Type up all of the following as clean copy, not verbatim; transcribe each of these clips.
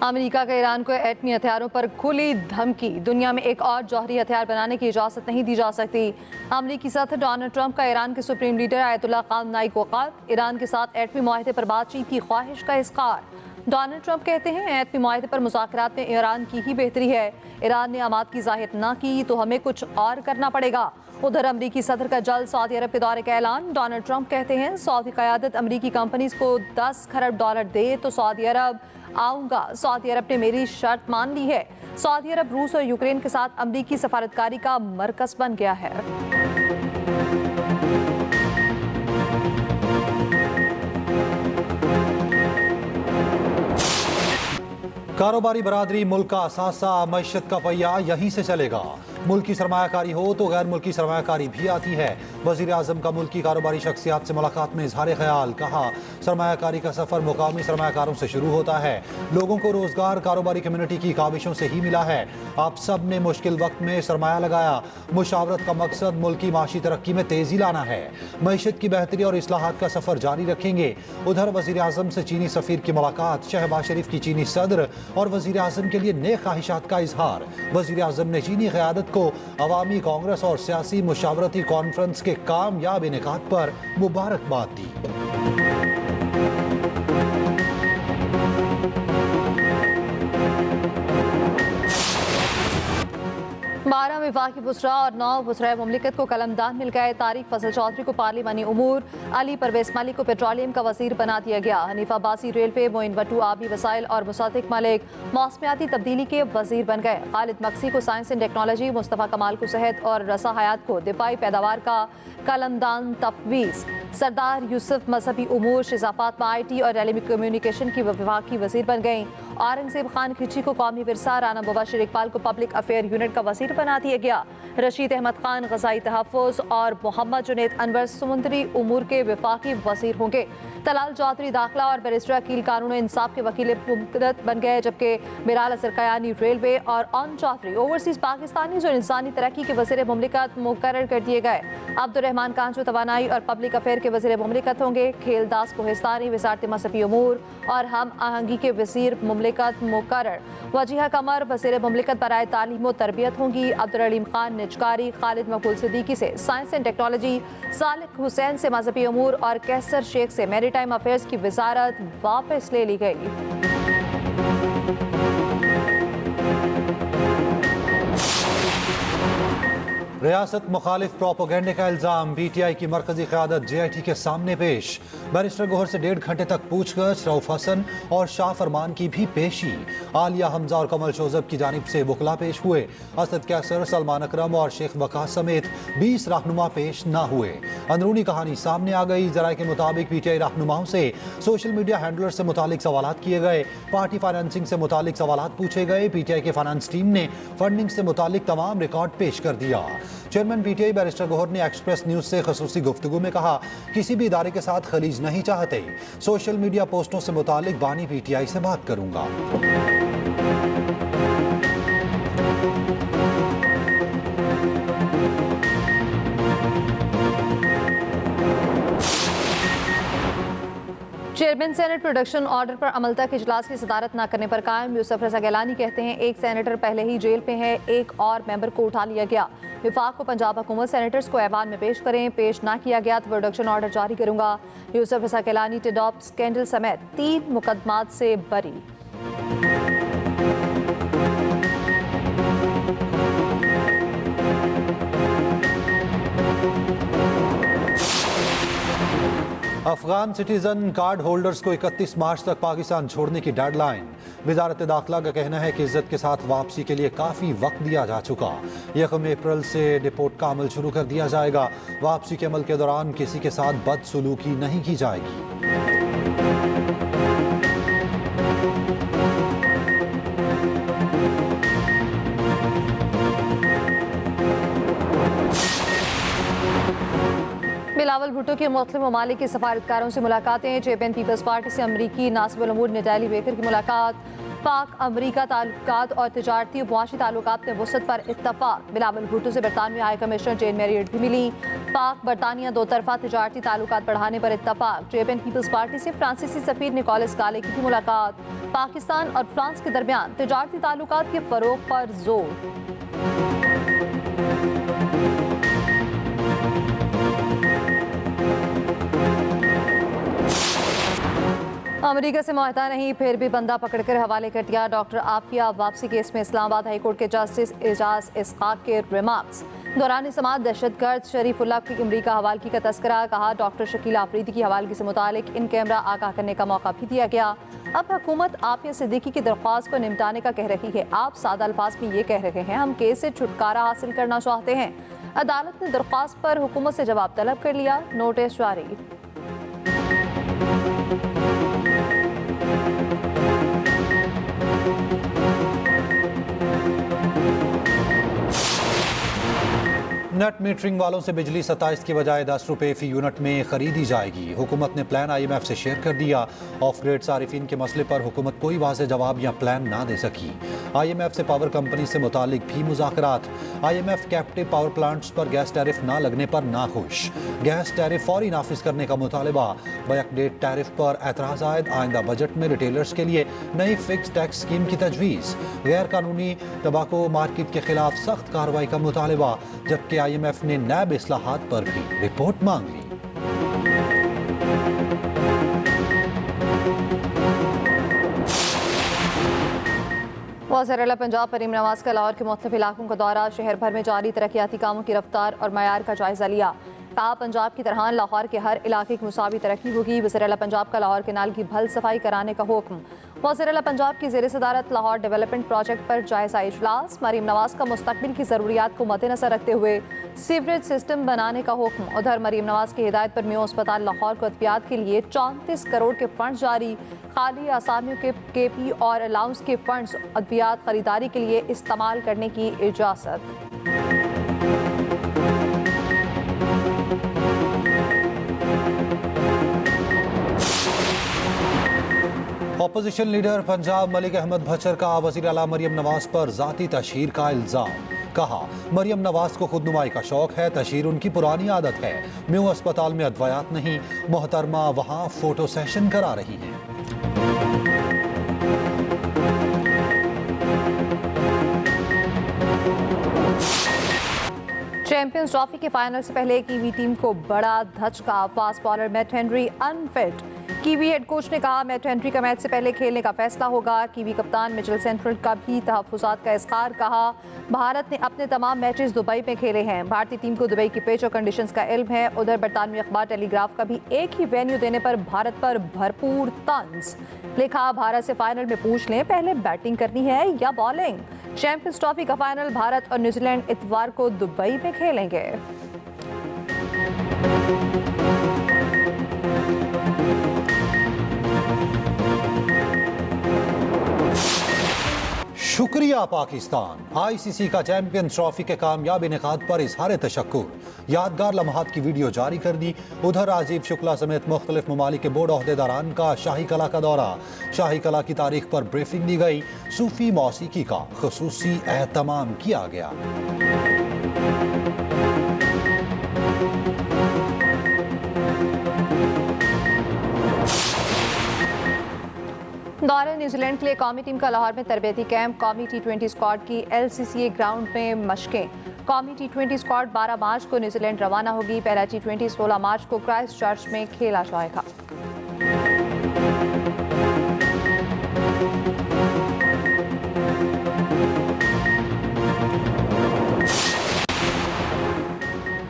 America का Iran को एटमी हथियारों पर खुली धमकी। दुनिया में एक और जौहरी हथियार बनाने की इजाज़त नहीं दी जा सकती। अमेरिकी सदर डोनाल्ड ट्रंप का ईरान के सुप्रीम लीडर आयतुल्लाह ख़ामनेई को खत। ईरान के साथ एटमी मुआहदे पर बातचीत की ख्वाहिश का इज़हार। डोनाल्ड ट्रंप कहते हैं एटमी मुआहदे पर मुज़ाकरात में ईरान की ही बेहतरी है। ईरान ने आमाद की ज़ाहिर न की तो हमें कुछ और करना पड़ेगा। उधर अमरीकी सदर का जल्द सऊदी अरब के दौरे का ऐलान। डोनाल्ड ट्रंप कहते हैं सऊदी क़यादत अमरीकी कंपनीज को $10 खरब दे तो सऊदी अरब आऊँगा। सऊदी अरब ने मेरी शर्त मान ली है। सऊदी अरब रूस और यूक्रेन के साथ अमरीकी सफारतकारी का मरकज़ बन गया है। कारोबारी बरादरी मुल्क का असासा, मईशत का पहिया यहीं से चलेगा। मुल्क की सरमायाकारी हो तो गैर मुल्की सरमायाकारी भी आती है। वज़ीर आज़म का मुल्क की कारोबारी शख्सियात से मुलाकात में इजहार ख्याल। कहा सरमायाकारी का सफ़र मुकामी सरमायाकारों से शुरू होता है। लोगों को रोज़गार कारोबारी कम्युनिटी की काविशों से ही मिला है। आप सब ने मुश्किल वक्त में सरमाया लगाया। मुशावरत का मकसद मुल्क की माशी तरक्की में तेज़ी लाना है। मईशत की बेहतरी और इस्लाहात का सफ़र जारी रखेंगे। उधर वज़ीर आज़म से चीनी सफ़ीर की मुलाकात। शहबाज शरीफ की चीनी सदर और वज़ीर आज़म के लिए नेक ख्वाहिशात का इजहार। वज़ीर आज़म ने चीनी क़यादत को अवामी कांग्रेस और सियासी मुशावरती कॉन्फ्रेंस के कामयाब इनेकाद पर मुबारकबाद दी। 12 वफाकी वज़रा और 9 वज़राए मुमलिकत को कलमदान मिल गए। तारिक फजल चौधरी को पार्लिमानी उमूर, अली परवेज मलिक को पेट्रोलियम का वज़ीर बना दिया गया। हनीफा अब्बासी रेलवे, मोइन भट्टू आबी वसाइल और मुसद्दिक मलिक मौसमियाती तब्दीली के वज़ीर बन गए। खालिद मक्सी को साइंस एंड टेक्नोलॉजी, मुस्तफ़ा कमाल को सेहत और रसा हयात को दिफाई पैदावार का कलमदान तफवीज़। सरदार यूसुफ मजहबी उमूर, शिज़ा फातिमा IT और टेली कम्युनिकेशन की वफाकी वज़ीर बन गई। औरंगज़ेब खान खिची को कौमी विरसा, राना मुबशिर इकबाल को पब्लिक अफेयर यूनिट का वज़ीर बना दिया गया। रशीद अहमद खान ग़ज़ाई तहफ़्फ़ुज़ और मोहम्मद जुनैद अनवर समुद्री उमूर के वफाकी वज़ीर होंगे। तलाल चौधरी दाखिला और बैरिस्टर अकील कानून इंसाफ के वकील मुक़र्रर बन गए, जबकि मिराल असरकयानी रेलवे और ऑन चौधरी ओवरसीज़ पाकिस्तानी और इंसानी तरक्की के वज़ीर मुमलिकत मुक़र्रर कर दिए गए। अब्दुर्रहमान कांचो तवानाई और पब्लिक अफेयर के वज़ीर मुमलिकत होंगे। खेलदास कोहिस्तानी वज़ारत मज़हबी उमूर और हम आहंगी के वज़ीर मुमलिकत मुक़र्रर। वजीहा कमर वज़ीर मुमलिकत बराए तालीम व तरबियत होंगी। अब्दुल अलीम खान निजकारी, खालिद मकबूल सिद्दीकी से science and technology, Salik Hussain से मज़हबी उमूर और कैसर शेख से मैरीटाइम अफेयर्स की वज़ारत वापस ले ली गई। रियासत मुखालिफ प्रोपोगेंडे का इल्ज़ाम। PTI की मरकजी क़यादत JIT के सामने पेश। बैरिस्टर गोहर से 1.5 घंटे तक पूछगछ। रऊफ हसन और शाह फरमान की भी पेशी। आलिया हमजा और कमल शोजब की जानिब से वकला पेश हुए। असद कैसर, सलमान अकरम और शेख वकास समेत 20 रहनुमा पेश न हुए। अंदरूनी कहानी सामने आ गई। ज़राए के मुताबिक PTI रहनुमाओं से सोशल मीडिया हैंडलर से मुतालिक सवालात किए गए। पार्टी फाइनेंसिंग से मुतालिक सवालात पूछे गए। PTI के फाइनेंस टीम ने फंडिंग से मुतालिक तमाम रिकॉर्ड पेश कर दिया। चेयरमैन PTI बैरिस्टर गोहर ने एक्सप्रेस न्यूज़ से खसूसी गुफ्तगू में कहा किसी भी इदारे के साथ खलीज नहीं चाहते। सोशल मीडिया पोस्टों से मुतालिक बानी PTI से बात करूंगा। चेयरमैन सेनेट प्रोडक्शन ऑर्डर पर अमल तक इजलास की सदारत न करने पर कायम। यूसुफ रज़ा गिलानी कहते हैं एक सेनेटर पहले ही जेल पे है, एक और मेंबर को उठा लिया गया। विफाक को पंजाब हुकूमत सेनेटर्स को ऐवान में पेश करें, पेश ना किया गया तो प्रोडक्शन ऑर्डर जारी करूंगा। यूसुफ रज़ा गिलानी टिडॉप स्कैंडल समेत 3 मुकदमात से बरी। अफगान सिटीजन कार्ड होल्डर्स को 31 मार्च तक पाकिस्तान छोड़ने की डेडलाइन। वजारत दाखिला का कहना है कि इज्जत के साथ वापसी के लिए काफ़ी वक्त दिया जा चुका। 1 अप्रैल से डिपोर्ट का अमल शुरू कर दिया जाएगा। वापसी के अमल के दौरान किसी के साथ बदसलूकी नहीं की जाएगी। बिलावल भुट्टो की मुख्तलिफ ममालिक के सफारतकारों से मुलाकातें। चेयरमैन पीपल्स पार्टी से अमरीकी नासिब उल अमूर नेताली बेकर की मुलाकात। पाक अमरीका ताल्लुकात और तिजारती और मुआशी ताल्लुकात में वसअत पर इत्तफाक। बिलावल भुट्टो से बरतानवी हाई कमिश्नर जेन मैरियट भी मिली। पाक बरतानिया दो तरफा तिजारती ताल्लुकात बढ़ाने पर इत्तफाक। जेएपीएन पीपल्स पार्टी से फ्रांसीसी सफीर निकोलस गाले की भी मुलाकात। पाकिस्तान और फ्रांस के दरमियान तिजारती ताल्लुकात के फरोग पर जोर। अमेरिका से मुआहदा नहीं, फिर भी बंदा पकड़कर हवाले कर दिया। डॉक्टर आफिया वापसी केस में इस्लामाबाद हाईकोर्ट के जस्टिस एजाज इसहाक के रिमार्क्स। दौरान समाअत दहशतगर्द शरीफुल्लाह की अमरीका हवालगी का तस्करा। कहा डॉक्टर शकील आफरीदी की हवालगी से मुतालिक इन कैमरा आगाह करने का मौका भी दिया गया। अब हुकूमत आफिया सिद्दीकी की दरख्वास्त को निपटाने का कह रही है। आप सादा अल्फाज में ये कह रहे हैं हम केस से छुटकारा हासिल करना चाहते हैं। अदालत ने दरख्वास्त पर हुकूमत से जवाब तलब कर लिया। नोटिस जारी। नेट मीटरिंग वालों से बिजली 27 की बजाय 10 रुपए फी यूनिट में खरीदी जाएगी। हुकूमत ने प्लान IMF से शेयर कर दिया। ऑफ ग्रेड सारिफिन के मसले पर हुकूमत कोई वाज़ेह जवाब या प्लान ना दे सकी। IMF से पावर कंपनी से मुतालिक भी मुज़ाकरात। IMF कैप्टिव पावर प्लांट्स पर गैस टैरिफ ना लगने पर नाखुश। गैस टैरिफ फौरी नाफिज करने का मुतालबा। बैकडेट टैरिफ पर एतराज़ आयद। आइंदा बजट में रिटेलर्स के लिए नई फिक्स टैक्स स्कीम की तजवीज़। गैर कानूनी तंबाकू मार्केट के खिलाफ सख्त कार्रवाई का मुतालबा। जबकि IMF ने नैब इस्लाहात पर भी रिपोर्ट मांग ली। वज़ीर-ए-आला पंजाब मरीम नवाज का लाहौर के मुख्तलिफ इलाकों का दौरा। शहर भर में जारी तरक्याती कामों की रफ्तार और मयार का जायजा लिया। कहा पंजाब की तरह लाहौर के हर इलाके की मुसावी तरक्की होगी। वज़ीर-ए-आला पंजाब का लाहौर केनाल की भल सफाई कराने का हुक्म। वज़ीर-ए-आला पंजाब की ज़ेर सदारत लाहौर डेवलपमेंट प्रोजेक्ट पर जायजा इजलास। मरीम नवाज का मुस्तकबिल की ज़रूरियात को मद्देनजर रखते हुए सीवरेज सिस्टम बनाने का हुक्म। उधर मरीम नवाज की हिदायत पर म्यू अस्पताल लाहौर को अद्वियात के लिए 34 करोड़ के फंड जारी। खाली आसामियों के KP और अलाउंस के फंड्स अद्वियात खरीदारी के लिए इस्तेमाल करने की इजाज़त। अपोजिशन लीडर पंजाब मलिक अहमद भचर का वज़ीर आला मरियम नवाज पर ज़ाती तशहीर का इल्ज़ाम। कहा मरियम नवाज को खुदनुमाई का शौक है, तशहीर उनकी पुरानी आदत है। म्यू अस्पताल में अद्वियात नहीं, मोहतरमा वहाँ फोटो सेशन करा रही हैं। चैंपियंस ट्रॉफी के फाइनल से पहले कीवी टीम को बड़ा धचका। Fast bowler Matt Henry unfit. Kiwi head coach ने कहा मैट हेनरी का मैच से पहले खेलने का फैसला होगा। कीवी कप्तान मिचेल सेंट्रल का भी तहफ्फुज़ात का इज़हार। कहा भारत ने अपने तमाम मैचेस दुबई में खेले हैं। भारतीय टीम को दुबई की पिच और कंडीशंस का इल्म है। उधर बरतानवी अखबार टेलीग्राफ का भी एक ही वेन्यू देने पर भारत पर भरपूर तंज। लिखा भारत से फाइनल में पूछ लें पहले बैटिंग करनी है या बॉलिंग। चैंपियंस ट्रॉफी का फाइनल भारत और न्यूजीलैंड इतवार को दुबई में खेलेंगे। शुक्रिया पाकिस्तान। ICC का चैंपियंस ट्रॉफी के कामयाब इनेकाद पर इजहार तशक्कुर। यादगार लम्हात की वीडियो जारी कर दी। उधर राजीव शुक्ला समेत मुख्तलिफ ममालिक के बोर्ड ओहदेदारान का शाही कला का दौरा। शाही कला की तारीख पर ब्रीफिंग दी गई। सूफी मौसीकी का खुसूसी एहतमाम किया गया। दौरे न्यूजीलैंड के लिए कौमी टीम का लाहौर में तरबेती कैंप। कौमी T20 स्क्वाड की LCCA ग्राउंड में मशकें। कौमी T20 स्क्वाड 12 मार्च को न्यूजीलैंड रवाना होगी। पहला T20 16 मार्च को क्राइस्ट चर्च में खेला जाएगा।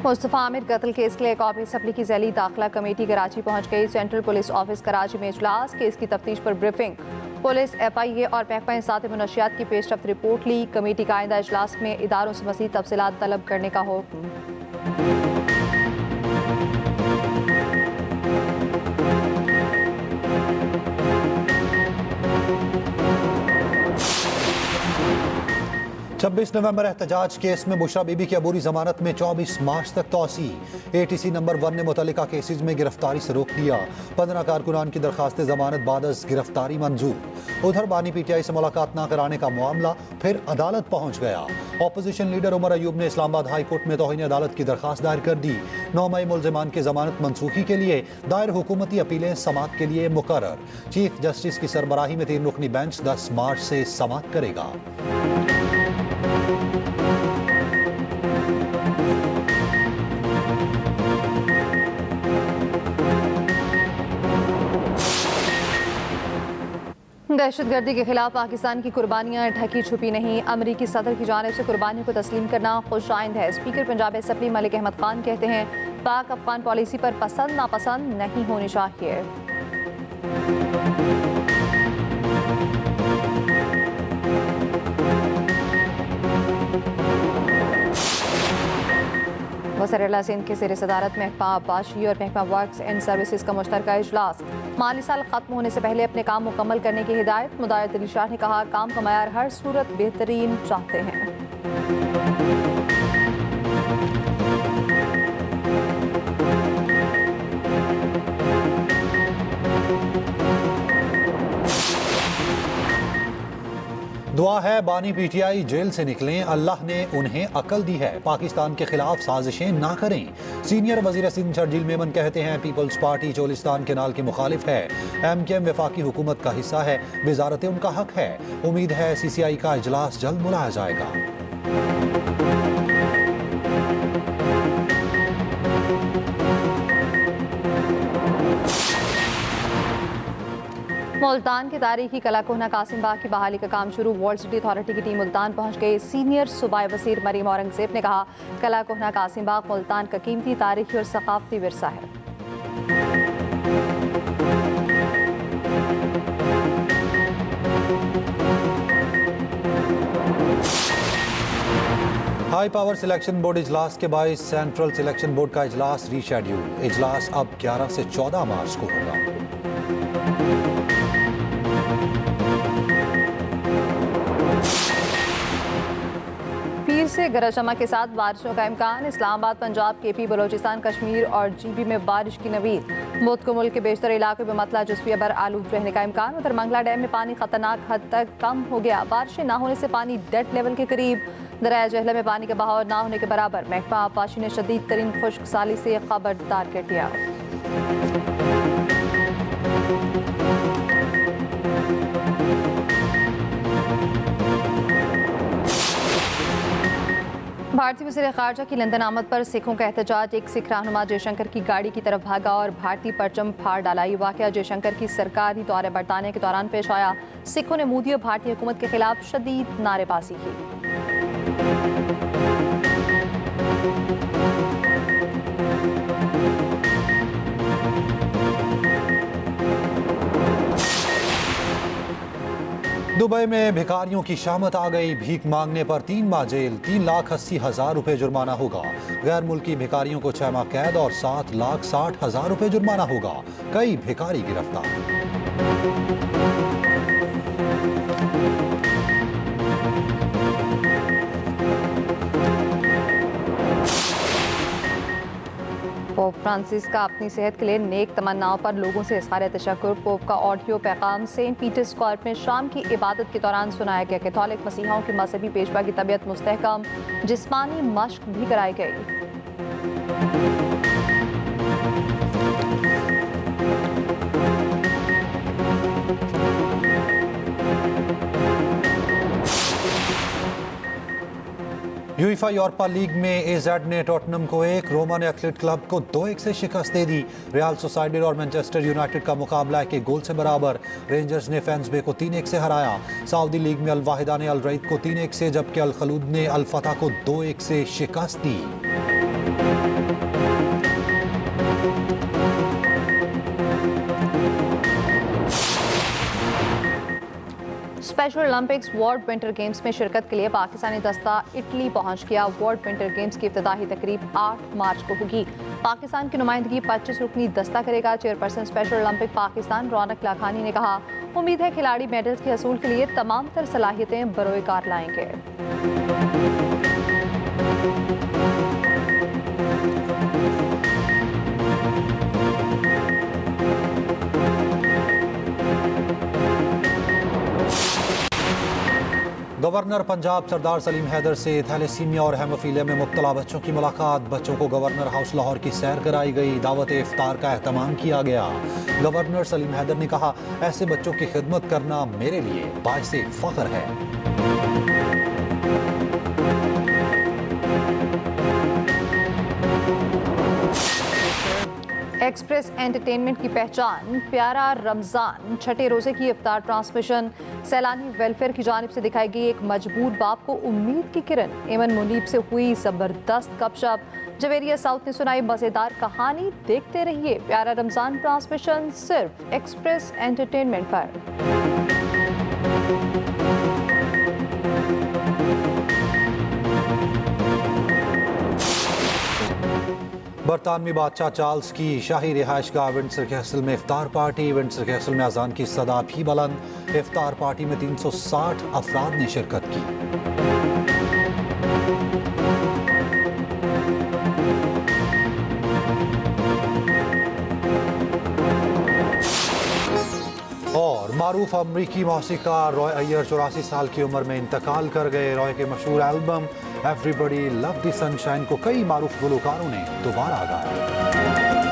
मुस्तफ़ा आमिर कत्ल केस के लिए कॉपी सप्ली की जैली दाखिला कमेटी कराची पहुंच गई। सेंट्रल पुलिस ऑफिस कराची में इजलास। केस की तफ्तीश पर ब्रीफिंग। पुलिस FIA और महकमा इंसात मुनशियात की पेशरफ्त रिपोर्ट ली। कमेटी का आइंदा इजलास में इदारों से मज़ीद तफसीलात तलब करने का हुक्म। 26 नवंबर एहतजाज केस में बुशरा बीबी की अबूरी जमानत में 24 मार्च तक तोसी। ATC नंबर 1 ने मुतल्लिका केसेज में गिरफ्तारी से रोक दिया। 15 कारकुनान की दरखास्त जमानत बादस गिरफ्तारी मंजूर। उधर बानी PTI से मुलाकात न कराने का मामला फिर अदालत पहुंच गया। ऑपोजिशन लीडर उमर अयूब ने इस्लामाबाद हाई कोर्ट में तौहीन अदालत की दरखास्त दायर कर दी। 9 मई मुलजिमान की जमानत मनसूखी के लिए दायर हुकूमती अपीलें समाअत के लिए मुकर्रर। चीफ जस्टिस की सरबराही में 3 रुकनी बेंच 10 मार्च से समाअत करेगा। दहशतगर्दी के खिलाफ पाकिस्तान की कुर्बानियां ढकी छुपी नहीं। अमरीकी सदर की जानिब से कुर्बानियों को तस्लीम करना खुशाइंद है। स्पीकर पंजाब असेंबली मलिक अहमद खान कहते हैं, पाक अफगान पॉलिसी पर पसंद नापसंद नहीं होनी चाहिए। वज़ीर-ए-आला सिंध के ज़ेर सदारत महकमा आबपाशी और महकमा वर्क्स एंड सर्विसेज का मुश्तरका इजलास। माली साल खत्म होने से पहले अपने काम मुकम्मल करने की हिदायत। मुदायर दिल शाह ने कहा, काम का मयार हर सूरत बेहतरीन चाहते हैं। दुआ है बानी PTI जेल से निकलें, अल्लाह ने उन्हें अकल दी है, पाकिस्तान के खिलाफ साजिशें ना करें। सीनियर वजीर सिंध शर्जील मेमन कहते हैं, पीपल्स पार्टी चोलिस्तान केनाल की मुखालिफ है। MKM वफाकी हुकूमत का हिस्सा है, वजारतें उनका हक है। उम्मीद है CCI का इजलास जल्द बुलाया जाएगा। मुल्तान के तारीखी कला कोहना कासिम बाग की बहाली का काम शुरू। वर्ल्ड सिटी अथॉरिटी की टीम मुल्तान पहुंच गई। सीनियर सूबाई वज़ीर मरीम औरंगजेब ने कहा, कला कोहना कासिम बाग मुल्तान का कीमती तारीखी और सकाफती विरसा है। हाई पावर सिलेक्शन बोर्ड इजलास के बायस सेंट्रल सिलेक्शन बोर्ड का इजलास रीशेड्यूल। इजलास अब 11 से 14 मार्च को होगा। पीर से गरज चमक के साथ बारिशों का इम्कान। इस्लामाबाद, पंजाब, KP, बलोचिस्तान, कश्मीर और GB में बारिश की नवीद। बुध को मुल्क के बेशतर इलाकों में मतला जुज़वी बर आलूद रहने का इम्कान। उधर मंगला डैम में पानी खतरनाक हद तक कम हो गया। बारिशें ना होने से पानी डेड लेवल के करीब। दरिया जहला में पानी का बहाव ना होने के बराबर। महकमा आबपाशी ने शदीद तरीन खुश्क साली से खबरदार कर दिया। भारतीय वज़ीर ख़ारजा की लंदन आमद पर सिखों का एहतजाज। एक सिख रहनुमा जयशंकर की गाड़ी की तरफ भागा और भारतीय परचम फाड़ डाला। ये वाक़या जयशंकर की सरकारी दौरे बरतानिया के दौरान पेश आया। सिखों ने मोदी और भारतीय हुकूमत के खिलाफ शदीद नारेबाजी की। दुबई में भिखारियों की शामत आ गई। भीख मांगने पर 3 माह जेल, 3,80,000 रुपए जुर्माना होगा। गैर मुल्की भिखारियों को 6 माह कैद और 7,60,000 रुपए जुर्माना होगा। कई भिखारी गिरफ्तार। पोप फ्रांसिस का अपनी सेहत के लिए नेक तमन्नाओं पर लोगों से इज़हार तशक्कुर। पोप का ऑडियो पैगाम सेंट पीटर्स कॉर्प में शाम की इबादत के दौरान सुनाया गया। कैथोलिक मसीहाओं के मजहबी पेशवा की तबीयत मुस्तहकम, जिस्मानी मश्क भी कराई गई। यूएफा यूरोपा लीग में AZ ने टॉटनम को 1, रोमा ने एथलेट क्लब को 2-1 से शिकस्त दे दी। रियल सोसाइडड और मैनचेस्टर यूनाइटेड का मुकाबला 1 गोल से बराबर। रेंजर्स ने फेंसबे को 3-1 से हराया। सऊदी लीग में अल वाहिदा ने अल रईद को 3-1 से, जबकि अल खलूद ने अल फतह को 2-1 से शिकस्त दी। Special Olympics World Winter Games में शिरकत के लिए पाकिस्तानी दस्ता इटली पहुंच गया। वर्ल्ड विंटर गेम्स की इफ्तिताही तकरीब 8 मार्च को होगी। पाकिस्तान की नुमाइंदगी 25 रुकनी दस्ता करेगा। चेयरपर्सन स्पेशल ओलंपिक पाकिस्तान रौनक लाखानी ने कहा, उम्मीद है खिलाड़ी मेडल्स के हसूल के लिए तमाम तर सलाहियतें बरोए कार लाएंगे। गवर्नर पंजाब सरदार सलीम हैदर से थैलेसीमिया और हेमोफीलिया में मुब्तला बच्चों की मुलाकात। बच्चों को गवर्नर हाउस लाहौर की सैर कराई गई। दावत इफ्तार का एहतमाम किया गया। गवर्नर सलीम हैदर ने कहा, ऐसे बच्चों की खिदमत करना मेरे लिए बाइसे फख्र है। एक्सप्रेस एंटरटेनमेंट की पहचान प्यारा रमज़ान छठे रोज़े की इफ्तार ट्रांसमिशन। सैलानी वेलफेयर की जानिब से दिखाई गई एक मजबूर बाप को उम्मीद की किरण। एमन मुनीब से हुई ज़बरदस्त गपशप। जवेरिया साउथ ने सुनाई मज़ेदार कहानी। देखते रहिए प्यारा रमज़ान ट्रांसमिशन सिर्फ एक्सप्रेस एंटरटेनमेंट पर। बरतानवी बादशाह चार्ल्स की शाही रिहाइश गाह विंडसर कैसल में इफ्तार पार्टी। विंडसर कैसल में अजान की सदा भी बुलंद। इफ्तार पार्टी में 360 अफराद ने शिरकत की। और मारूफ अमरीकी मौसीकार रॉय अय्यर 84 साल की उम्र में इंतकाल कर गए। रॉय के मशहूर album everybody love the sunshine को कई मारूफ गुलकारों ने दोबारा गाया।